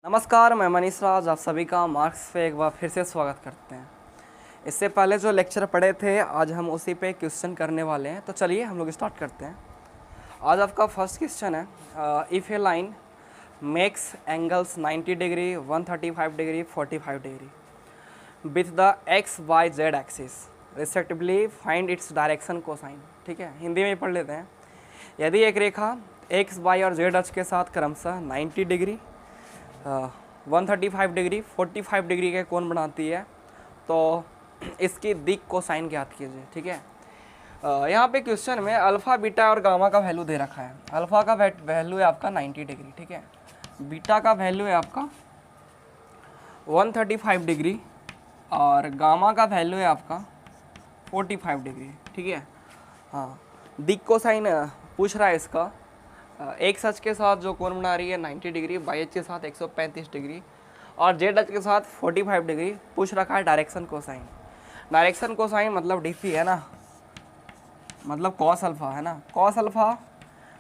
नमस्कार, मैं मनीष राज आप सभी का मार्क्स पे एक बार फिर से स्वागत करते हैं। इससे पहले जो लेक्चर पढ़े थे आज हम उसी पे क्वेश्चन करने वाले हैं, तो चलिए हम लोग स्टार्ट करते हैं। आज आपका फर्स्ट क्वेश्चन है, if a line makes angles 90 degree 135 degree 45 degree with the x y z axis respectively find its direction cosine. ठीक है, हिंदी में ही पढ़ लेते हैं। यदि एक रेखा एक्स वाई और जेड अक्ष के साथ क्रमशः 90 डिग्री 135 डिग्री 45 डिग्री के कोण बनाती है तो इसकी दिक कोसाइन ज्ञात कीजिए। ठीक है, यहाँ पे क्वेश्चन में अल्फ़ा बीटा और गामा का वैल्यू दे रखा है। अल्फ़ा का वैल्यू है आपका 90 डिग्री, ठीक है। बीटा का वैल्यू है आपका 135 डिग्री और गामा का वैल्यू है आपका 45 डिग्री, ठीक है। हाँ, दिक कोसाइन पूछ रहा है इसका। एक्स अक्ष के साथ जो कोण बना रही है 90 डिग्री, वाई अक्ष के साथ 135 डिग्री और जेड अक्ष के साथ 45 डिग्री पूछ रखा है डायरेक्शन कोसाइन। डायरेक्शन कोसाइन मतलब डीसी है ना, मतलब कॉस अल्फ़ा है ना। कॉस अल्फ़ा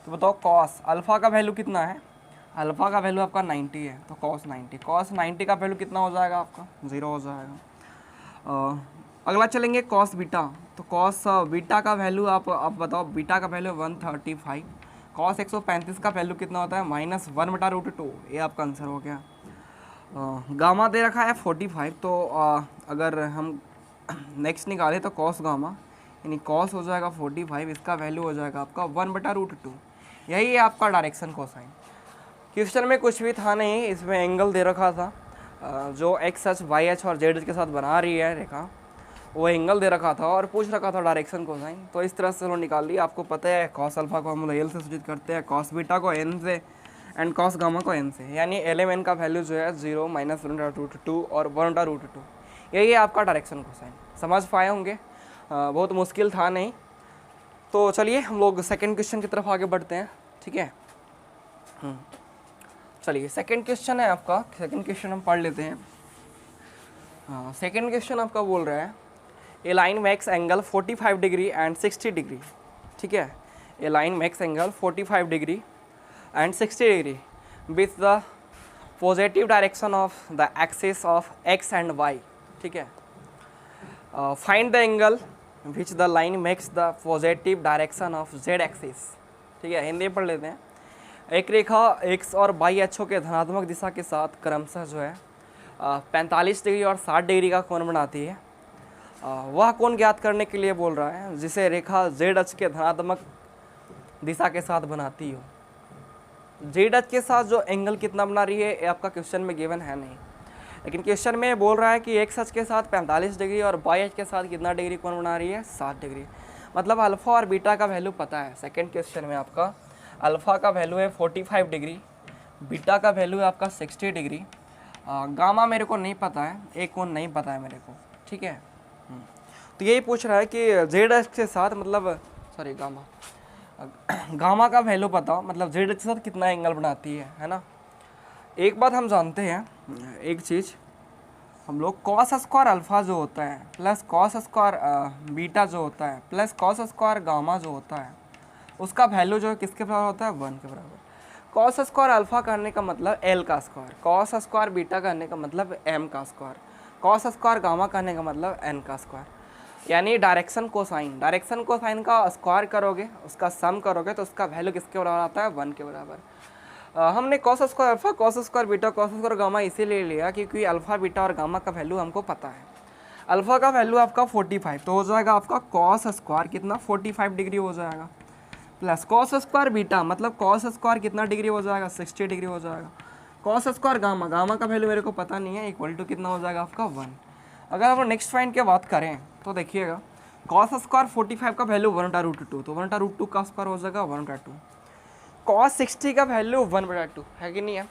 तो बताओ कॉस अल्फ़ा का वैल्यू कितना है। अल्फ़ा का वैल्यू आपका 90 है तो कॉस 90। कॉस 90 का वैल्यू कितना हो जाएगा आपका 0 हो जाएगा। अगला चलेंगे कॉस बीटा। तो कॉस बीटा का वैल्यू आप बताओ। बीटा का वैल्यू 135। कॉस 135 का वैल्यू कितना होता है -1/√2। ये आपका आंसर हो गया। गामा दे रखा है 45। तो अगर हम नेक्स्ट निकालें तो कॉस गामा यानी कॉस हो जाएगा 45, इसका वैल्यू हो जाएगा आपका 1/√2। यही है आपका डायरेक्शन कोसाइन। क्वेश्चन में कुछ भी था नहीं, इसमें एंगल दे रखा था जो एक्स अक्ष वाई अक्ष और जेड के साथ बना रही है रेखा, वो एंगल दे रखा था और पूछ रखा था डायरेक्शन कोसाइन। तो इस तरह से हम निकाल लिया। आपको पता है कॉस अल्फ़ा को हम लोग एल से सूचित करते हैं, कॉस बीटा को एन से एंड कॉस गामा को एन से, यानी एल एम एन का वैल्यू जो है 0 -1/√2 और 1/√2। यही है आपका डायरेक्शन कोसाइन। समझ पाए होंगे, बहुत मुश्किल था नहीं। तो चलिए हम लोग सेकेंड क्वेश्चन की तरफ आगे बढ़ते हैं। ठीक है, चलिए सेकेंड क्वेश्चन है आपका। सेकेंड क्वेश्चन हम पढ़ लेते हैं। हाँ, सेकेंड क्वेश्चन आपका बोल रहा है a line makes angle 45 degree and 60 degree. ठीक है, a line makes angle 45 degree and 60 degree with the positive direction of the axis of X and Y. ठीक है, find the angle which the line makes the positive direction of Z axis. ठीक है, हिंदी पढ़ लेते हैं। एक रेखा x और Y अक्षों के धनात्मक दिशा के साथ क्रमशः जो है 45 डिग्री और 60 डिग्री का कोण बनाती है। वह कोण ज्ञात करने के लिए बोल रहा है जिसे रेखा जेड अक्ष के धनात्मक दिशा के साथ बनाती हो। जेड अक्ष के साथ जो एंगल कितना बना रही है ये आपका क्वेश्चन में गिवन है नहीं, लेकिन क्वेश्चन में बोल रहा है कि एक्स अक्ष के साथ 45 डिग्री और वाई अक्ष के साथ कितना डिग्री कोण बना रही है 60 डिग्री। मतलब अल्फ़ा और बीटा का वैल्यू पता है। सेकेंड क्वेश्चन में आपका अल्फ़ा का वैल्यू है 45 डिग्री, बीटा का वैल्यू है आपका 60 डिग्री, गामा मेरे को नहीं पता है, एक कोण नहीं पता है मेरे को। ठीक है, तो यही पूछ रहा है कि जेड अक्ष के साथ मतलब सॉरी गामा का वैल्यू पता मतलब जेड अक्ष के साथ कितना एंगल बनाती है ना। एक बात हम जानते हैं, एक चीज़ हम लोग कॉस स्क्वायर अल्फ़ा जो होता है प्लस कॉस स्क्वायर बीटा जो होता है प्लस कॉस स्क्वायर गामा जो होता है उसका वैल्यू जो है किसके बराबर होता है 1 के बराबर। कॉस स्क्वायर अल्फ़ा करने का मतलब एल का स्क्वायर, कॉस स्क्वायर बीटा करने का मतलब एम का स्क्वायर, कॉस स्क्वायर गामा करने का मतलब एन का स्क्वायर, यानी डायरेक्शन कोसाइन। डायरेक्शन कोसाइन का स्क्वायर करोगे उसका सम करोगे तो उसका वैल्यू किसके बराबर आता है 1 के बराबर। हमने cos square alpha cos square beta cos square gamma इसीलिए लिया क्योंकि अल्फ़ा बीटा और गामा का वैल्यू हमको पता है। अल्फ़ा का वैल्यू आपका 45 तो हो जाएगा आपका कॉस स्क्वायर कितना 45 डिग्री हो जाएगा, प्लस कॉस स्क्वायर बीटा मतलब कॉस स्क्वायर कितना डिग्री हो जाएगा 60 डिग्री हो जाएगा, कॉस स्क्वायर गामा गामा का वैल्यू मेरे को पता नहीं है इक्वल टू कितना हो जाएगा आपका 1। अगर हम नेक्स्ट फाइंड की बात करें तो देखिएगा कॉस स्क्वायर 45 का वैल्यू 1/√2 तो 1/√2 का स्क्वायर हो जाएगा 1/2। कॉस 60 का वैल्यू 1/2 है कि नहीं है,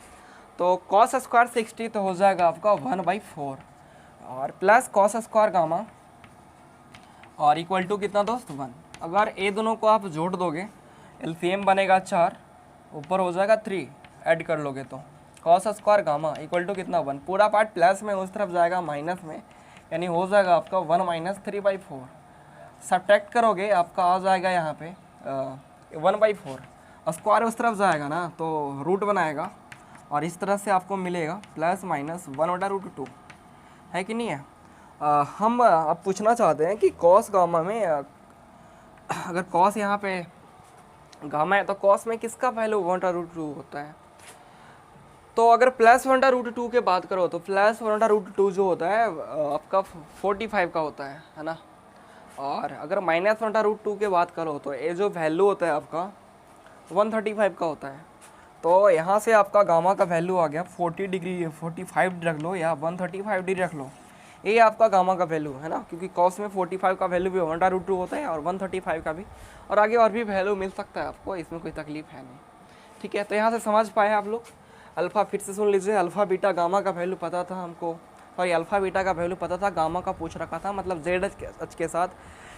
तो कॉस स्क्वायर 60 तो हो जाएगा आपका 1/4 और प्लस कॉस स्क्वायर गामा और इक्वल टू कितना दोस्त 1। अगर ये दोनों को आप जोड़ दोगे एलसीएम बनेगा 4, ऊपर हो जाएगा 3, ऐड कर लोगे तो cos square gamma equal to कितना 1, पूरा पार्ट प्लस में उस तरफ जाएगा माइनस में, यानी हो जाएगा आपका 1 - 3/4। सब्ट्रैक्ट करोगे आपका आ जाएगा यहाँ पे 1/4, स्क्वायर उस तरफ जाएगा ना तो रूट बनाएगा और इस तरह से आपको मिलेगा प्लस माइनस 1/√2, है कि नहीं है। हम अब पूछना चाहते हैं कि कॉस गामा में अगर कॉस यहाँ पे गामा है तो कॉस में किसका वैल्यू 1/√2 होता है। तो अगर प्लस 1/√2 के बात करो तो प्लस 1/√2 जो होता है आपका 45 का होता है ना। और अगर माइनस 1/√2 के बात करो तो ये जो वैल्यू होता है आपका 135 का होता है। तो यहाँ से आपका गामा का वैल्यू आ गया 40 डिग्री, 45 रख लो या 135 डिग्री रख लो, ये आपका गामा का वैल्यू है ना, क्योंकि कॉस में 45 का वैल्यू भी 1/√2 होता है और 135 का भी, और आगे और भी वैल्यू मिल सकता है आपको, इसमें कोई तकलीफ है नहीं। ठीक है, तो यहाँ से समझ पाए आप लोग। अल्फ़ा फिर से सुन लीजिए, अल्फ़ा बीटा गामा का वैल्यू पता था हमको, सॉरी अल्फ़ा बीटा का वैल्यू पता था, गामा का पूछ रखा था, मतलब जेड एच के साथ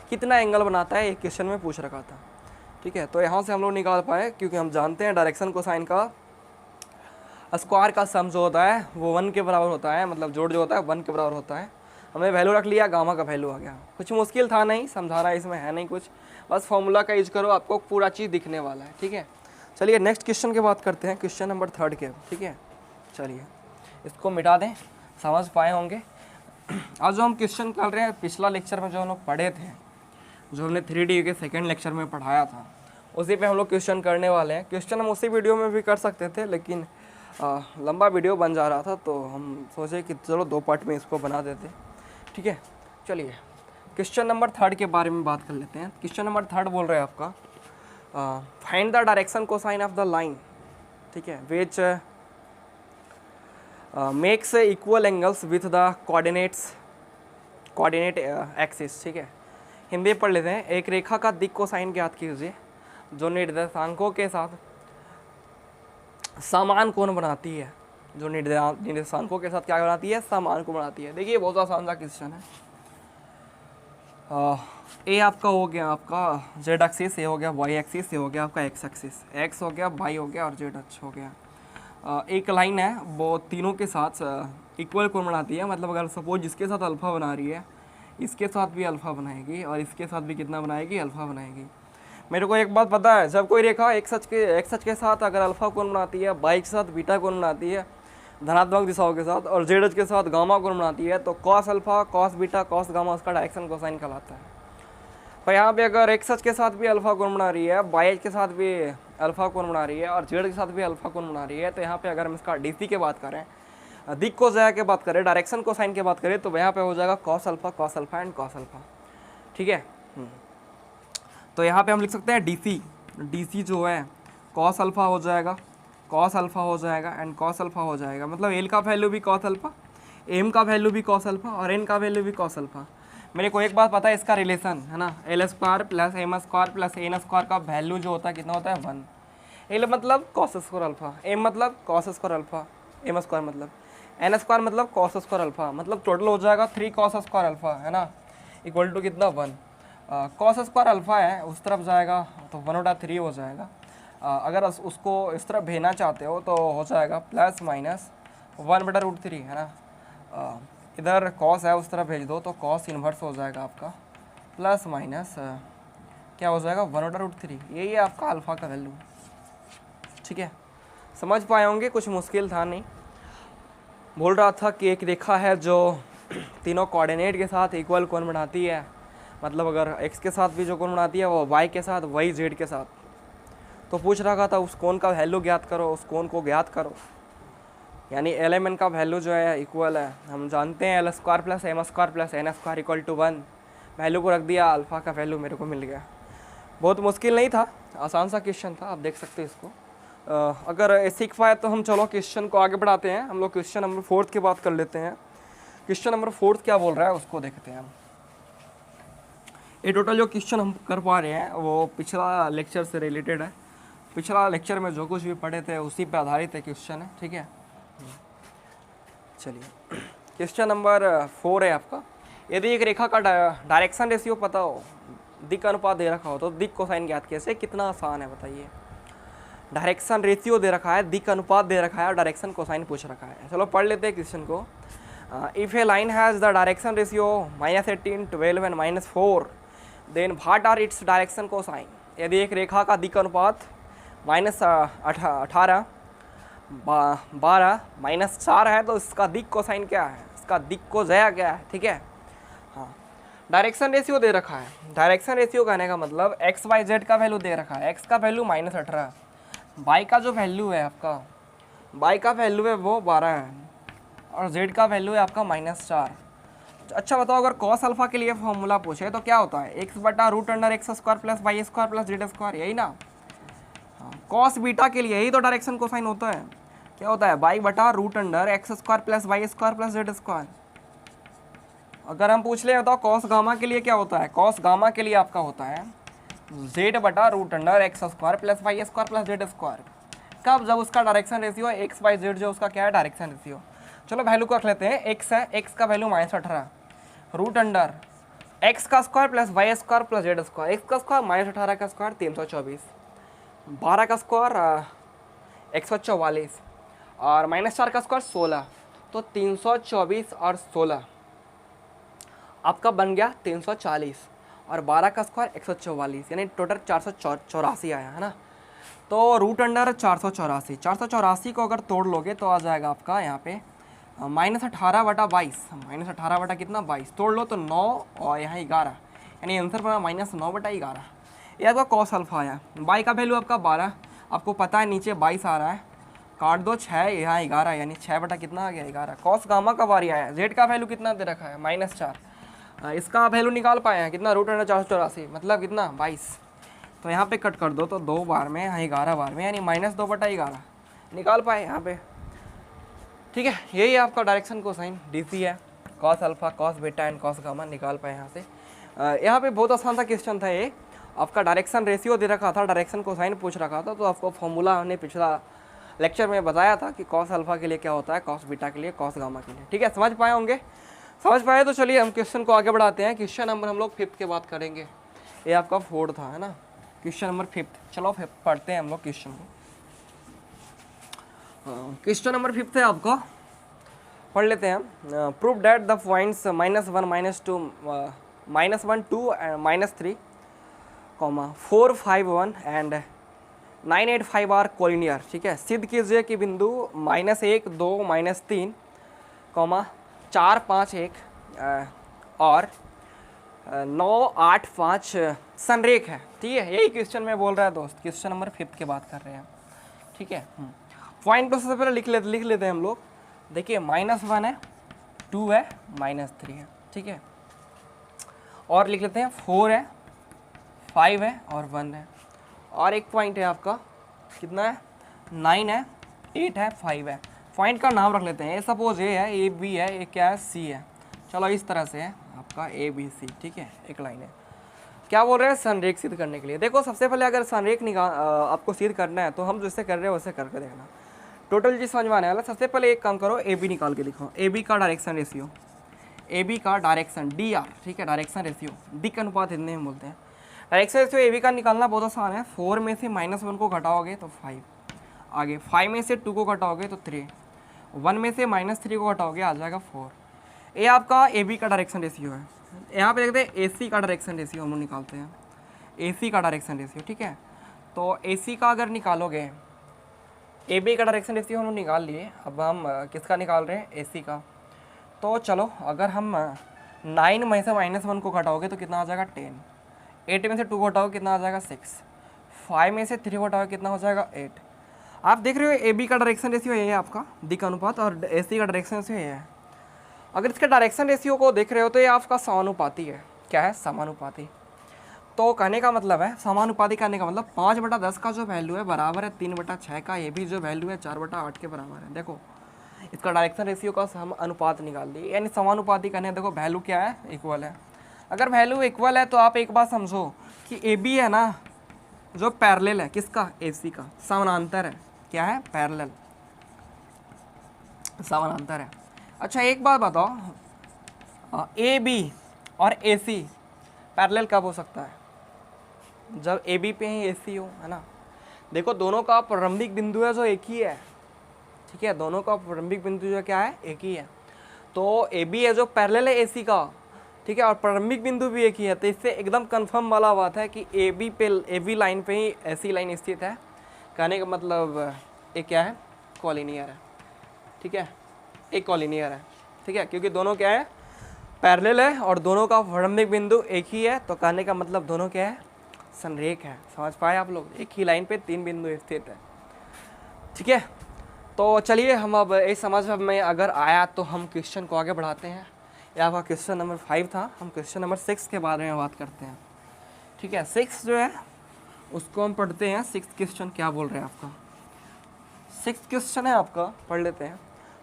कितना एंगल बनाता है एक क्वेश्चन में पूछ रखा था। ठीक है, तो यहाँ से हम लोग निकाल पाए, क्योंकि हम जानते हैं डायरेक्शन कोसाइन का स्क्वायर का सम जो होता है वो 1 के बराबर होता है, मतलब जोड़ जो होता है 1 के बराबर होता है। हमने वैल्यू रख लिया, गामा का वैल्यू आ गया। कुछ मुश्किल था नहीं, समझाना इसमें है नहीं कुछ, बस फॉर्मूला का यूज करो, आपको पूरा चीज़ दिखने वाला है। ठीक है, चलिए नेक्स्ट क्वेश्चन की बात करते हैं, क्वेश्चन नंबर 3 के। ठीक है, चलिए इसको मिटा दें, समझ पाए होंगे। आज जो हम क्वेश्चन कर रहे हैं, पिछला लेक्चर में जो हम लोग पढ़े थे, जो हमने 3D के सेकेंड लेक्चर में पढ़ाया था, उसी पे हम लोग क्वेश्चन करने वाले हैं। क्वेश्चन हम उसी वीडियो में भी कर सकते थे, लेकिन लंबा वीडियो बन जा रहा था, तो हम सोचे कि चलो 2 पार्ट में इसको बना देते। ठीक है, चलिए क्वेश्चन नंबर 3 के बारे में बात कर लेते हैं। क्वेश्चन नंबर 3 बोल रहे हैं आपका find the direction cosine of the line, ठीक है, which makes equal angles with the coordinate axis. ठीक है, हिंदी पढ़ लेते हैं। एक रेखा का दिक् कोसाइन ज्ञात कीजिए जो निर्देशांकों के साथ समान कोण बनाती है, जो निर्देशांकों के साथ क्या बनाती है, समान कोण बनाती है। देखिए बहुत आसान सा क्वेश्चन है। ए आपका हो गया आपका जेड एक्सिस, ए हो गया वाई एक्सिस, ए हो गया आपका एक्स एक्सिस, एक्स हो गया, वाई हो गया और जेड एक्स हो गया। एक लाइन है वो तीनों के साथ इक्वल कोण बनाती है, मतलब अगर सपोज जिसके साथ अल्फ़ा बना रही है इसके साथ भी अल्फ़ा बनाएगी और इसके साथ भी कितना बनाएगी, अल्फ़ा बनाएगी। मेरे को एक बात पता है, जब कोई रेखा एक्स अक्ष के साथ अगर अल्फ़ा कोण बनाती है, वाई के साथ बीटा कोण बनाती है धनात्मक दिशाओं के साथ, और जेड के साथ गामा कोण बनाती है, तो cos alpha, cos beta, cos gamma उसका डायरेक्शन कोसाइन कहलाता है। पर यहाँ पे अगर एक्स अक्ष के साथ भी अल्फ़ा कोण बना रही है, वाई के साथ भी अल्फ़ा कोण बना रही है और जेड के साथ भी अल्फ़ा कोण बना रही है, तो यहाँ पे अगर हम इसका डीसी की बात करें, दिक् कोसाइन की बात करें, डायरेक्शन कोसाइन की बात करें, तो यहाँ पे हो जाएगा cos alpha and cos alpha. ठीक है, तो यहाँ पे हम लिख सकते हैं डीसी जो है कॉस अल्फ़ा हो जाएगा, कॉस अल्फ़ा हो जाएगा एंड कॉस अल्फ़ा हो जाएगा, मतलब एल का वैल्यू भी कॉस अल्फ़ा, एम का वैल्यू भी कॉस अल्फ़ा और एन का वैल्यू भी कॉस अल्फ़ा। मेरे को एक बात पता है, इसका रिलेशन है ना, l square plus m square plus n square का वैल्यू जो होता है कितना होता है 1। एल मतलब कॉस स्क्वायर अल्फ़ा, एम मतलब cos square alpha, m square मतलब, एन स्क्वायर मतलब कॉस स्क्वायर अल्फ़ा, मतलब टोटल हो जाएगा 3 कॉस स्क्वायर अल्फ़ा, है ना, इक्वल टू कितना 1। कॉस स्क्वायर अल्फ़ा है उस तरफ जाएगा तो 1/3 हो जाएगा। अगर उसको इस तरफ भेजना चाहते हो तो हो जाएगा प्लस माइनस 1/√3, है ना। इधर कॉस है उस तरफ भेज दो तो कॉस इन्वर्स हो जाएगा आपका, प्लस माइनस क्या हो जाएगा 1/√3। यही है आपका अल्फ़ा का वैल्यू। ठीक है, समझ पाए होंगे, कुछ मुश्किल था नहीं। बोल रहा था कि एक रेखा है जो तीनों कोऑर्डिनेट के साथ इक्वल कोण बनाती है, मतलब अगर x के साथ भी जो कोण बनाती है वो y के साथ, वही z के साथ, तो पूछ रखा था उस कोण का वैल्यू ज्ञात करो, उस कोण को ज्ञात करो, यानी एल एम एन का वैल्यू जो है इक्वल है, हम जानते हैं l square plus m square plus n square equal to 1। Value को रख दिया, अल्फ़ा का वैल्यू मेरे को मिल गया। बहुत मुश्किल नहीं था, आसान सा क्वेश्चन था, आप देख सकते हैं इसको। अगर सीख पाए तो हम चलो क्वेश्चन को आगे बढ़ाते हैं। हम लोग क्वेश्चन नंबर 4 की बात कर लेते हैं। क्वेश्चन नंबर 4 क्या बोल रहा है उसको देखते हैं हम। ये टोटल जो क्वेश्चन हम कर पा रहे हैं वो पिछला लेक्चर से रिलेटेड है, पिछला लेक्चर में जो कुछ भी पढ़े थे उसी पे आधारित है क्वेश्चन है। ठीक है, चलिए क्वेश्चन नंबर 4 है आपका। यदि एक रेखा का डायरेक्शन रेशियो पता हो, दिक् अनुपात दे रखा हो, तो दिक् कोसाइन ज्ञात कैसे, कितना आसान है बताइए। डायरेक्शन रेशियो दे रखा है, दिक् अनुपात दे रखा है और डायरेक्शन कोसाइन पूछ रखा है। चलो पढ़ लेते हैं क्वेश्चन को। If a line has the direction ratio -18, 12 and -4, then what are its direction cosine. यदि एक रेखा का दिक् अनुपात -18, 12 -4 है, तो इसका दिक कोसाइन क्या है, इसका दिक कोज़या क्या है, ठीक है। हाँ, डायरेक्शन रेशियो दे रखा है। डायरेक्शन रेशियो कहने का मतलब एक्स वाई जेड का वैल्यू दे रखा है। एक्स का वैल्यू -18, वाई का जो वैल्यू है आपका, वाई का वैल्यू है वो 12 है, और जेड का वैल्यू है आपका -4। अच्छा बताओ, अगर कॉस अल्फा के लिए फॉर्मूला पूछे तो क्या होता है, x/√x² plus y² plus z², यही ना। हाँ, कॉस बीटा के लिए यही तो डायरेक्शन कोसाइन होता है। क्या होता है, y/√x² plus y² plus z²। अगर हम पूछ ले तो कॉस गामा के लिए क्या होता है, कॉस गामा के लिए आपका होता है z/√x² plus y² plus z²। कब, जब उसका डायरेक्शन रेशियो है x/z, जो उसका क्या है डायरेक्शन रेशियो। चलो वैल्यू को रख लेते हैं, x है, x का वैल्यू -18, √x का square plus y² plus z²। x का स्क्वायर -18 का स्क्वायर 324, 12 का स्क्वायर 144, और -4 का स्क्वायर 16, तो 324 और 16 आपका बन गया 340, और 12 का स्क्वायर 144, यानी टोटल 484 आया है ना। तो √484, 484 को अगर तोड़ लोगे तो आ जाएगा आपका यहाँ पे -18/22, -18 कितना 22, तोड़ लो तो 9 और यहाँ 11, यानी आंसर पड़ा -9/11। ये आपका कॉस अल्फा आया। बाई का वैल्यू आपका 12, आपको पता है नीचे 22 आ रहा है, काट दो 6, यहाँ 11, यानी 6 कितना आ गया 11। कॉस गामा का बारी आया। जेड का वैल्यू कितना दे रखा है -4, इसका वैल्यू निकाल पाए हैं कितना, √484, मतलब कितना 22। तो यहाँ पे कट कर दो तो 2 बार में, यहाँ 11 बार में, यानी -2/11 निकाल पाए यहाँ पे, ठीक है। यही आपका डायरेक्शन कोसाइन डीसी है, cos alpha, cos beta and cos gamma निकाल पाए यहाँ से। यहाँ पे बहुत आसान सा क्वेश्चन था ये। आपका डायरेक्शन रेशियो दे रखा था, डायरेक्शन कोसाइन पूछ रखा था, तो आपको फॉर्मूला हमने पिछला लेक्चर में बताया था कि कॉस अल्फा के लिए क्या होता है, कॉस बीटा के लिए, कॉस गामा के लिए, ठीक है। समझ पाए होंगे, समझ पाए तो चलिए हम क्वेश्चन को आगे बढ़ाते हैं। क्वेश्चन नंबर हम लोग 5th के बात करेंगे, ये आपका 4 था, है ना। क्वेश्चन नंबर 5th, चलो पढ़ते हैं हम लोग क्वेश्चन को। क्वेश्चन नंबर 5th है आपका, पढ़ लेते हैं। Prove that the points -1, -2, -1, 2 -3, -4, 5, 1 and 9, 8, 5 are collinear, ठीक है। सिद्ध कीजिए कि बिंदु -1, 2, -3, 4, 5, 1 और 9, 8, 5 संरेख है, ठीक है। यही क्वेश्चन में बोल रहा है दोस्त, क्वेश्चन नंबर 5th की बात कर रहे हैं, ठीक है। पॉइंट तो सबसे पहले लिख लेते हैं हम लोग। देखिए -1 है, 2 है, -3 है, ठीक है। और लिख लेते हैं 4 है, 5 है और 1 है, और एक पॉइंट है आपका कितना है, 9 है, 8 है, 5 है। पॉइंट का नाम रख लेते हैं, सपोज ए है, ए बी है, ये क्या है, सी है। चलो इस तरह से है आपका ए बी सी, ठीक है, एक लाइन है। क्या बोल रहे हैं, संरेख सिद्ध करने के लिए। देखो सबसे पहले अगर संरेख आपको सिद्ध करना है तो हम जैसे कर रहे हैं वैसे करके देखना, टोटल चीज़ समझ में आने वाला। सबसे पहले एक काम करो, ए बी निकाल के लिखो, ए बी का डायरेक्शन रेशियो, ए बी का डायरेक्शन डी आर, ठीक है, डायरेक्शन रेशियो, दिक् अनुपात इतने में बोलते हैं। डायरेक्शन रेशियो ए बी का निकालना बहुत आसान है। 4 में से -1 को घटाओगे तो 5, आगे 5 में से 2 को घटाओगे तो 3, 1 में से -3 को घटाओगे आ जाएगा 4। ये आपका ए बी का डायरेक्शन रेशियो है। यहाँ पे देखते हैं ए सी का डायरेक्शन रेशियो हम लोग निकालते हैं, ए सी का डायरेक्शन रेशियो, ठीक है। तो ए सी का अगर निकालोगे, ए बी का डायरेक्शन रेशियो हम लोग निकाल लिए, अब हम किसका निकाल रहे हैं, ए सी का। तो चलो अगर हम 9 में से -1 को घटाओगे तो कितना आ जाएगा 10, 8 में से 2 को घटाओगे कितना आ जाएगा 6, 5 में से 3 को घटाओगे कितना हो जाएगा 8। आप देख रहे हो ए बी का डायरेक्शन रेशियो ये है आपका दिक् अनुपात, और ए सी का डायरेक्शन रेशियो ये है। अगर इसके डायरेक्शन रेशियो को देख रहे हो तो ये आपका समानुपाती है। क्या है, समानुपाती। तो कहने का मतलब है, समानुपाती कहने का मतलब 5/10 का जो वैल्यू है बराबर है 3/6 का, ये भी जो वैल्यू है 4/8 के बराबर है। देखो इसका डायरेक्शन रेशियो का हम अनुपात निकाल दिए, यानी समानुपाती कहने, देखो वैल्यू क्या है, इक्वल है। अगर वैल्यू इक्वल है तो आप एक बात समझो कि ए बी है ना, जो पैरेलल है किसका, ए सी का, समानांतर है। क्या है, पैरेलल, समानांतर है। अच्छा एक बात बताओ, ए बी और ए सी पैरेलल कब हो सकता है, जब ए बी पे ही ए सी हो, है ना। देखो दोनों का प्रारंभिक बिंदु है जो एक ही है, ठीक है, दोनों का प्रारंभिक बिंदु जो क्या है, एक ही है। तो ए बी है जो पैरेलल है ए सी का, ठीक है, और प्रारंभिक बिंदु भी एक ही है। तो इससे एकदम कंफर्म वाला बात है कि ए बी पे, ए बी लाइन पे ही ऐसी लाइन स्थित है। कहने का मतलब ये क्या है, कॉलिनियर है, ठीक है, एक कॉलिनियर है, ठीक है, क्योंकि दोनों क्या है, पैरेलल है और दोनों का प्रारंभिक बिंदु एक ही है, तो कहने का मतलब दोनों क्या है, संरेख है। समझ पाए आप लोग, एक ही लाइन पे 3 बिंदु स्थित है, ठीक है। तो चलिए हम अब इस समझ में अगर आया तो हम क्वेश्चन को आगे बढ़ाते हैं। ये आपका क्वेश्चन नंबर 5 था, हम क्वेश्चन नंबर 6 के बारे में बात करते हैं, ठीक है। 6 जो है उसको हम पढ़ते हैं। 6 क्वेश्चन क्या बोल रहे हैं आपका, 6 क्वेश्चन है आपका, पढ़ लेते हैं।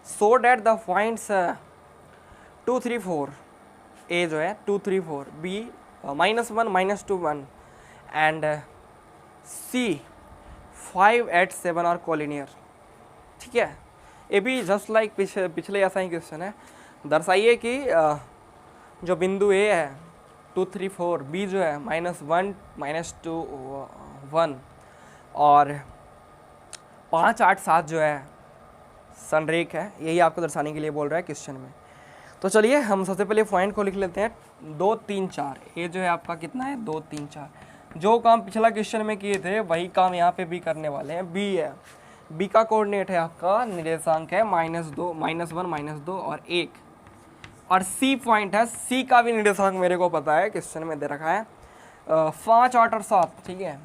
So that the points 2 3 4, A जो है 2 3 4, B -1 -2 1 and C 5 8 7 are collinear, ठीक है। ये भी जस्ट लाइक पिछले ऐसा ही क्वेश्चन है। दर्शाइए कि जो बिंदु ए है 2 3 4, बी जो है -1 -2 1 और 5 8 7 जो है संरेख है, यही आपको दर्शाने के लिए बोल रहा है क्वेश्चन में। तो चलिए हम सबसे पहले पॉइंट को लिख लेते हैं। 2 3 4, ये जो है आपका कितना है, 2 3 4। जो काम पिछला क्वेश्चन में किए थे वही काम यहाँ पे भी करने वाले हैं। बी है, बी का कोऑर्डिनेट है आपका, निर्देशांक है -2 -1 -2 और 1। और सी पॉइंट है, सी का भी निर्देशांक मेरे को पता है, क्वेश्चन में दे रखा है 5 8 और 7, ठीक है।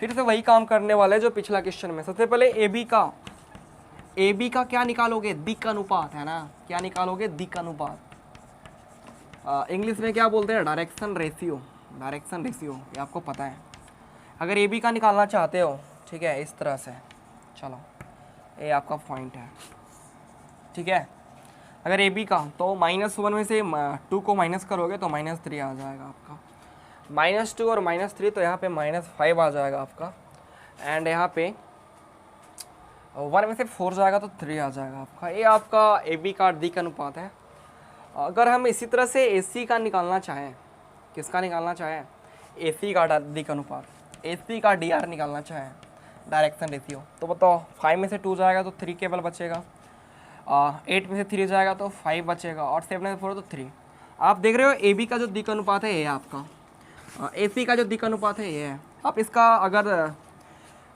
फिर से वही काम करने वाले जो पिछला क्वेश्चन में। सबसे पहले ए बी का क्या निकालोगे, दिक् अनुपात है ना, क्या निकालोगे, दिक् अनुपात। इंग्लिश में क्या बोलते हैं, डायरेक्शन रेशियो, डायरेक्शन रेशियो, ये आपको पता है। अगर ए बी का निकालना चाहते हो, ठीक है, इस तरह से, चलो ये आपका पॉइंट है, ठीक है। अगर ए बी का तो -1 में से 2 को माइनस करोगे तो -3 आ जाएगा आपका, -2 और -3, तो यहाँ पे -5 आ जाएगा आपका। एंड यहाँ पे 1 में से 4 जाएगा तो 3 आ जाएगा आपका। ये आपका ए बी का दिक् अनुपात है। अगर हम इसी तरह से ए सी का निकालना चाहें, किसका निकालना चाहें, ए सी का दिक् अनुपात, ए सी का डी आर निकालना चाहें, डायरेक्शन रेशियो, तो बताओ 5 में से 2 जाएगा तो 3 केवल बचेगा, 8 में से 3 जाएगा तो 5 बचेगा, और 7 में से 4 तो 3। आप देख रहे हो ए बी का जो दिक् अनुपात है ये आपका, ए सी का जो दिक् अनुपात है ये है। आप इसका अगर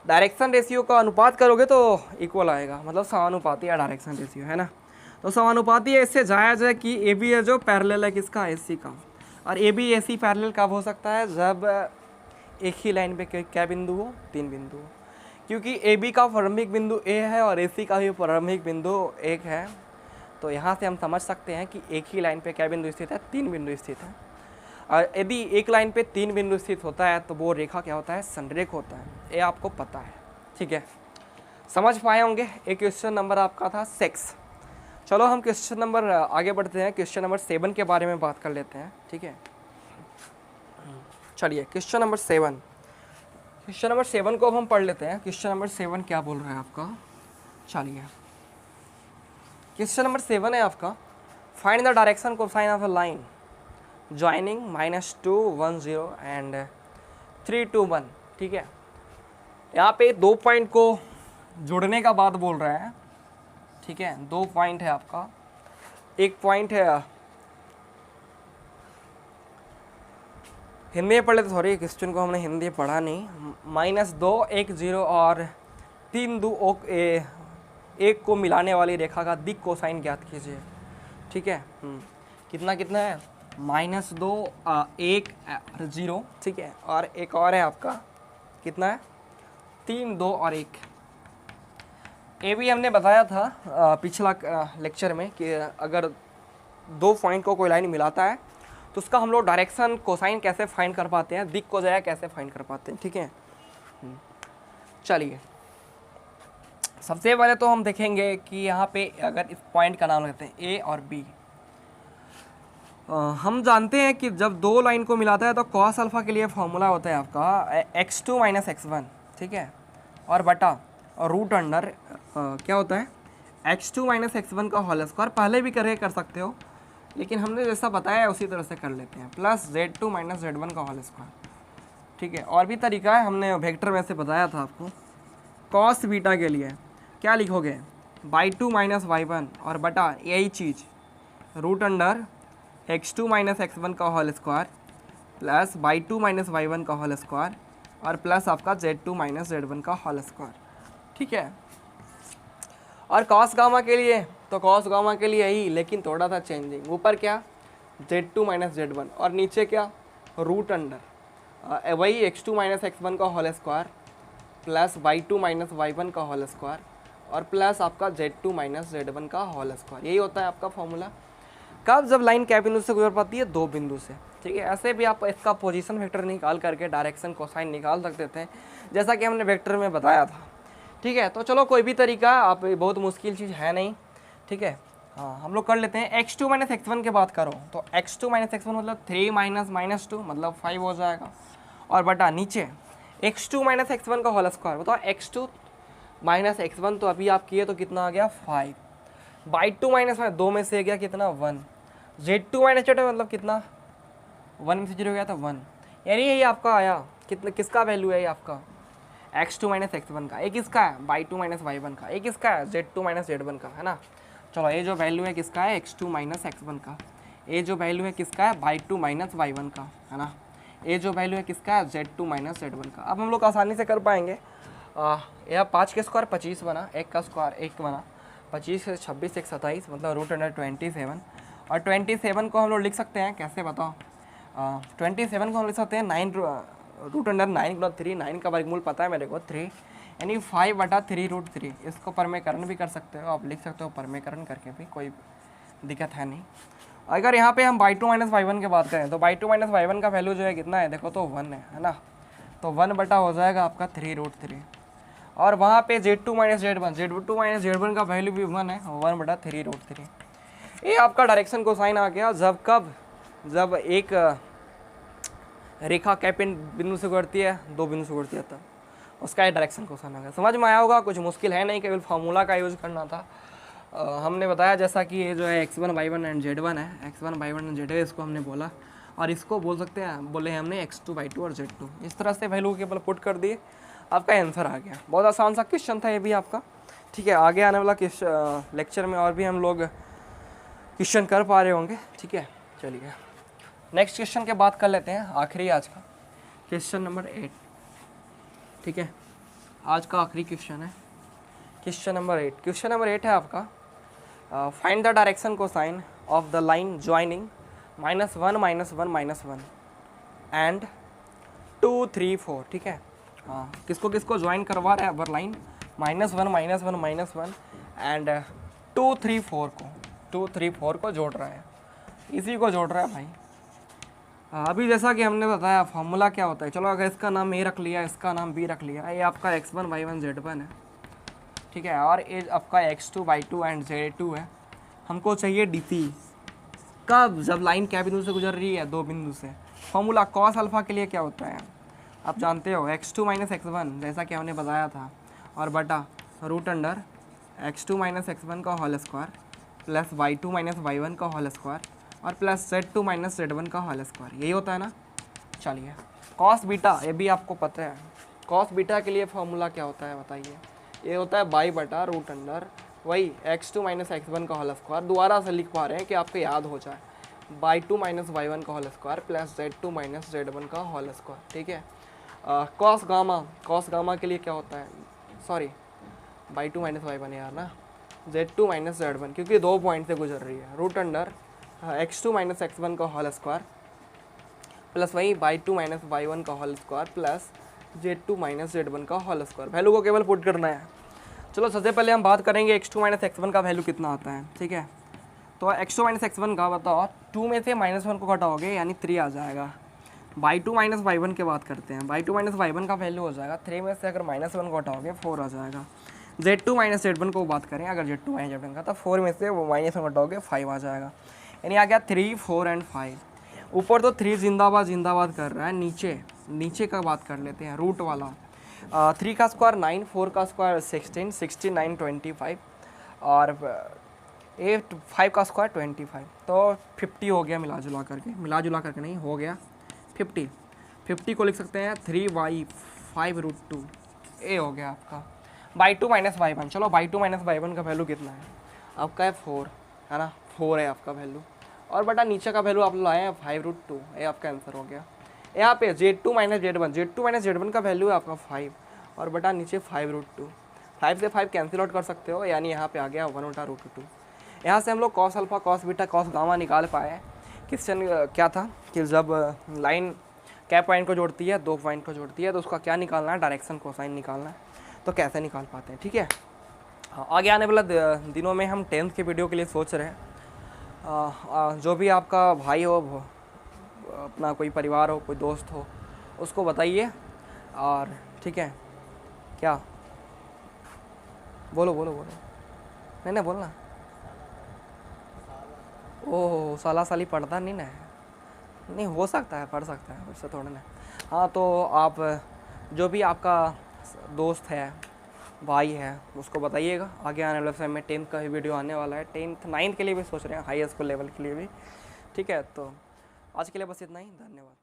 डायरेक्शन रेशियो का अनुपात करोगे तो इक्वल आएगा, मतलब समानुपाती है डायरेक्शन रेशियो, है ना। तो समानुपाती है, इससे जायज़ है कि ए बी है जो पैरेलल है किसका, ए सी का। और A B A C parallel कब हो सकता है, जब एक ही लाइन पे क्या बिंदु हो, 3 बिंदु हो। क्योंकि ए बी का प्रारंभिक बिंदु ए है और ए सी का भी प्रारंभिक बिंदु 1 है, तो यहाँ से हम समझ सकते हैं कि एक ही लाइन पे क्या बिंदु स्थित है, 3 बिंदु स्थित है। और यदि एक लाइन पे 3 बिंदु स्थित होता है तो वो रेखा क्या होता है, संरेख होता है, ये आपको पता है, ठीक है। समझ पाए होंगे। एक क्वेश्चन नंबर आपका था 6। चलो हम क्वेश्चन नंबर आगे बढ़ते हैं, क्वेश्चन नंबर 7 के बारे में बात कर लेते हैं, ठीक है। चलिए क्वेश्चन नंबर 7, क्वेश्चन नंबर 7 को अब हम पढ़ लेते हैं। क्वेश्चन नंबर 7 क्या बोल रहा है आपका, चलिए क्वेश्चन नंबर 7 है आपका, find the direction cosine of a line joining -2 1 0 and 3 2 1, ठीक है। यहाँ पे 2 पॉइंट को जोड़ने का बात बोल रहा है, ठीक है। 2 पॉइंट है आपका, एक पॉइंट है, हिंदी में पढ़ लेते, सॉरी क्वेश्चन को हमने हिंदी पढ़ा नहीं। -2 1 0 और 3 2 1 को मिलाने वाली रेखा का दिक् कोसाइन ज्ञात कीजिए, ठीक है। कितना कितना है, -2 1 0, ठीक है। और एक और है आपका, कितना है, 3 2 और 1। ये भी हमने बताया था पिछला लेक्चर में कि अगर 2 पॉइंट को कोई लाइन मिलाता है तो उसका हम लोग डायरेक्शन कोसाइन कैसे फाइंड कर पाते हैं, दिक् को जाया कैसे फाइंड कर पाते हैं, ठीक है। चलिए सबसे पहले तो हम देखेंगे कि यहाँ पे अगर इस पॉइंट का नाम लेते हैं ए और बी, हम जानते हैं कि जब 2 लाइन को मिलाता है तो कॉस अल्फा के लिए फॉर्मूला होता है आपका x2 - x1, ठीक है, और बटा और रूट अंडर क्या होता है, x2 - x1 का होल स्क्वायर। पहले भी कर सकते हो, लेकिन हमने जैसा बताया उसी तरह से कर लेते हैं, प्लस z2 - z1 का होल स्क्वायर, ठीक है। और भी तरीका है, हमने वेक्टर में से बताया था आपको। कॉस बीटा के लिए क्या लिखोगे, y2 - y1 और बटा यही चीज़ रूट अंडर x2 - x1 का whole square plus y2 - y1 का होल स्क्वायर और प्लस आपका z2 - z1 का होल स्क्वायर, ठीक है। और कॉस गामा के लिए, तो कॉस गामा के लिए यही, लेकिन थोड़ा सा चेंजिंग, ऊपर क्या Z2 माइनस Z1 और नीचे क्या रूट अंडर वही x2 माइनस x1 का whole square plus y2 minus y1 का होल स्क्वायर और प्लस आपका Z2 माइनस Z1 का होल स्क्वायर। यही होता है आपका फॉर्मूला कब, जब लाइन क्या बिंदु से गुजर पाती है, दो बिंदु से। ठीक है, ऐसे भी आप इसका पोजीशन वेक्टर निकाल करके डायरेक्शन कोसाइन निकाल सकते थे, जैसा कि हमने वेक्टर में बताया था। ठीक है, तो चलो कोई भी तरीका, आप बहुत मुश्किल चीज़ है नहीं। ठीक है, हाँ हम लोग कर लेते हैं। x2 माइनस x1 की बात करो तो x2 माइनस x1 मतलब 3 माइनस माइनस 2 मतलब 5 हो जाएगा, और बटा नीचे x2 माइनस x1 का होल स्क्वायर। बताओ x2 माइनस x1 तो अभी आप किए तो कितना आ गया 5, बाई 2 माइनस 2 में से गया कितना 1, Z2 माइनस Z1 मतलब कितना 1 में से 0 गया था 1, यानी यही आपका आया कितना, किसका वैल्यू है ये आपका x2 माइनस x1 का, एक इसका है बाई 2 माइनस y1 का, एक इसका है Z2 माइनस Z1 का, है ना। चलो ये जो वैल्यू है किसका है x2 माइनस x1 का, ये जो वैल्यू है किसका है बाई 2 माइनस y1 का, है ना। ये जो वैल्यू है किसका है Z2 माइनस Z1 का। अब हम लोग आसानी से कर पाएंगे। यह 5 के स्क्वायर 25 बना, 1 का स्क्वायर 1 बना, 25 से 26 1 27 मतलब रूट अंडर 27, और 27 को हम लोग लिख सकते हैं कैसे बताओ, 27 को हम लिख सकते हैं 9 रूट अंडर 9 × 9 का वर्गमूल पता है मेरे को 3, यानी 5/3 रूट 3। इसको परमेकरण भी कर सकते हो, आप लिख सकते हो परमेकरण करके भी, कोई दिक्कत है नहीं। अगर यहाँ पे हम y2 माइनस y1 की बात करें तो y2 माइनस y1 का वैल्यू जो है कितना है देखो तो 1 है ना, तो 1 बटा हो जाएगा आपका 3 रूट 3, और वहाँ पे Z2 माइनस Z1 का वैल्यू भी 1 है, 1/3 रूट 3। ये आपका डायरेक्शन कोसाइन आ गया जब कब, जब एक रेखा कैपिन बिंदु से गुजरती है, दो बिंदु से गुजरती है, तब उसका ये डायरेक्शन कोसाइन आ गया। समझ में आया होगा, कुछ मुश्किल है नहीं, केवल फार्मूला का यूज़ करना था। हमने बताया जैसा कि ये जो है x1 y1 एंड z1 है, x1 y1 एंड z1 इसको हमने बोला, और इसको बोल सकते हैं, बोले हैं हमने x2 y2 और z2। इस तरह से वैल्यू केवल पुट कर दिए, आपका आंसर आ गया। बहुत आसान सा क्वेश्चन था ये भी आपका। ठीक है, आगे आने वाला लेक्चर में और भी हम लोग क्वेश्चन कर पा रहे होंगे। ठीक है, चलिए नेक्स्ट क्वेश्चन के बात कर लेते हैं, आखिरी आज का क्वेश्चन नंबर 8। ठीक है, आज का आखिरी क्वेश्चन है क्वेश्चन नंबर 8। क्वेश्चन नंबर 8 है आपका, find the direction cosine of the line joining -1 and 2 3 4। ठीक है, हाँ किसको किसको ज्वाइन करवा रहा है अबर लाइन, -1 एंड 2 3 4 को जोड़ रहा है, इसी को जोड़ रहा है भाई। अभी जैसा कि हमने बताया फॉर्मूला क्या होता है, चलो अगर इसका नाम ए रख लिया, इसका नाम बी रख लिया, ये आपका x1 y1 z1 है। ठीक है, और ये आपका x2 y2 एंड z2 है। हमको चाहिए DC कब, जब लाइन क्या बिंदु से गुजर रही है, दो बिंदु से। फॉर्मूला कॉस अल्फा के लिए क्या होता है आप जानते हो, x2 माइनस x1 जैसा कि हमने बताया था, और बटा root under x2 minus x1 का whole square plus y2 minus y1 का होल स्क्वायर और प्लस Z2 माइनस Z1 का होल स्क्वायर। यही होता है ना। चलिए कॉस बीटा, ये भी आपको पता है, कॉस बीटा के लिए फॉर्मूला क्या होता है बताइए, ये होता है बाई बटा रूट अंडर वही x2 माइनस x1 का होल स्क्वायर। दोबारा से लिख पा रहे हैं कि आपको याद हो जाए, बाई 2 माइनस y1 का whole square plus Z2 minus Z1 का होल स्क्वायर। ठीक है, कॉस गामा के लिए क्या होता है, सॉरी बाई 2 माइनस y1 यार ना, Z2 माइनस Z1 क्योंकि दो पॉइंट से गुजर रही है, root under x2 minus x1 का होल स्क्वायर प्लस वही बाई 2 माइनस y1 का whole square plus Z2 minus Z1 का होल स्क्वायर। वैल्यू को केवल पुट करना है। चलो सबसे पहले हम बात करेंगे x2 माइनस x1 का वैल्यू कितना आता है। ठीक है, तो x2 माइनस x1 का बताओ, 2 में से -1 को घटाओगे यानी 3 आ जाएगा। बाई 2 माइनस y1 की बात करते हैं, बाई 2 माइनस y1 का वैल्यू हो जाएगा 3 में से अगर -1 को घटाओगे 4 आ जाएगा। Z2 माइनस Z1 को बात करें अगर Z2 माइनस Z1 का, तो 4 में से वो -1 घटाओगे 5 आ जाएगा, यानी आ गया 3 4 एंड 5। ऊपर तो 3 जिंदाबाद कर रहा है, नीचे का बात कर लेते हैं, रूट वाला 3 का स्क्वायर 9, 4 का स्क्वायर 16, 9 25 और 5 का स्क्वायर 25, तो 50 हो गया मिला जुला करके नहीं हो गया 50 को लिख सकते हैं 3y 5 रूट 2, ए हो गया आपका बाई 2 माइनस y1। चलो बाई 2 माइनस y1 का वैल्यू कितना है आपका, है 4, है ना, 4 है आपका वैल्यू, और बटा नीचे का वैल्यू आप लाए हैं 5 रूट 2, ये आपका आंसर हो गया। यहाँ पे Z2 माइनस Z1 का वैल्यू है आपका 5, और बटा नीचे 5 रूट 2, 5 से 5 कैंसिल आउट कर सकते हो, यानी यहाँ पे आ गया 1/√2। यहाँ से हम लोग cos alpha cos beta cos gamma निकाल पाए। क्वेश्चन क्या था कि जब लाइन क्या पॉइंट को जोड़ती है, 2 पॉइंट को जोड़ती है, तो उसका क्या निकालना है, डायरेक्शन कोसाइन निकालना है। तो कैसे निकाल पाते हैं, ठीक है। आगे आने वाला दिनों में हम 10th के वीडियो के लिए सोच रहे हैं। जो भी आपका भाई हो, अपना कोई परिवार हो, कोई दोस्त हो, उसको बताइए। और ठीक है, क्या बोलो बोलो बोलो, नहीं बोलना। ओह साला साली पढ़ता नहीं ना, नहीं हो सकता है, पढ़ सकता है, उससे थोड़ा ना। हाँ तो आप जो भी आपका दोस्त है, भाई है, उसको बताइएगा। आगे आने वाले समय में 10th का ही वीडियो आने वाला है, 10th 9th के लिए भी सोच रहे हैं, हाई स्कूल लेवल के लिए भी, ठीक है। तो आज के लिए बस इतना ही, धन्यवाद।